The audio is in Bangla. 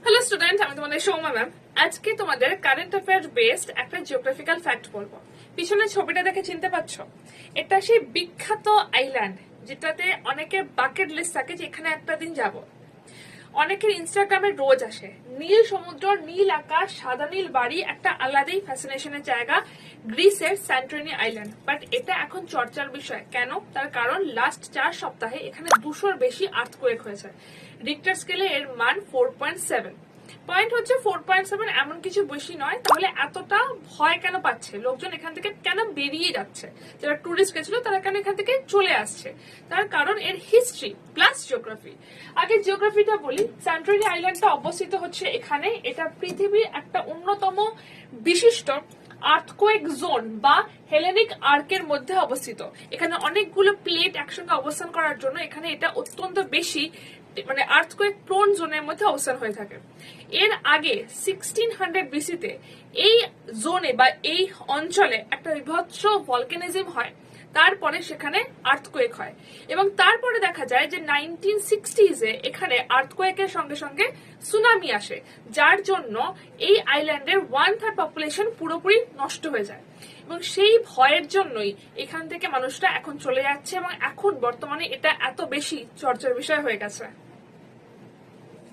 হ্যালো স্টুডেন্ট, আমি তোমাদের সৌম্যা ম্যাম। আজকে তোমাদের কারেন্ট অ্যাফেয়ার বেসড একটা জিওগ্রাফিক্যাল ফ্যাক্ট বলবো। পিছনে ছবিটা দেখে চিনতে পারছো? এটা সেই বিখ্যাত আইল্যান্ড যেটাতে অনেকের বাকেট লিস্ট থাকে যে এখানে একটা দিন যাব। অনেকের ইনস্টাগ্রামে রোজ আসে। নীল সমুদ্র, নীল আকাশ, সাদা নীল বাড়ি, একটা আলাদাই ফ্যাসিনেশনের জায়গা গ্রিসের স্যান্টোরিনি আইল্যান্ড। বাট এটা এখন চর্চার বিষয় কেন? তার কারণ লাস্ট 4 সপ্তাহে এখানে 200-র বেশি আর্থকোয়েক হয়েছে। রিক্টার স্কেলে এর মান 4.7। পয়েন্ট হচ্ছে 4.7 এমন কিছু বেশি নয়, তাহলে এতটা ভয় কেন পাচ্ছে লোকজন? এখান থেকে কেন বেরিয়ে যাচ্ছে? যারা টুরিস্ট গেছিল তারা কেন এখান থেকে চলে আসছে? তার কারণ এর হিস্ট্রি প্লাস জিওগ্রাফি। আগে জিওগ্রাফিটা বলি। স্যান্টোরিনি আইল্যান্ডটা অবস্থিত হচ্ছে এখানে। এটা পৃথিবীর একটা অন্যতম বিশিষ্ট আর্থকোয়েক জোন বা হেলেনিক আর্কের মধ্যে অবস্থিত। এখানে অনেকগুলো প্লেট একসঙ্গে অবস্থান করার জন্য এখানে এটা অত্যন্ত বেশি মানে আর্থকোয়েক প্রোন জোনের মধ্যে অবস্থান হয়ে থাকে। এর আগে 1600 বিসিতে এই জোনে বা এই অঞ্চলে একটা বিভৎস ভলকানিজম হয়। তারপরে সেখানে আর্থকোয়েক হয় এবং তারপরে দেখা যায় যে 1960s এখানে আর্থকোয়েকের সঙ্গে সঙ্গে সুনামি আসে, যার জন্য এই আইল্যান্ডের 1/3 পপুলেশন পুরোপুরি নষ্ট হয়ে যায়। এবং সেই ভয়ের জন্যই এখান থেকে মানুষরা এখন চলে যাচ্ছে এবং এখন বর্তমানে এটা এত বেশি চর্চার বিষয় হয়ে গেছে।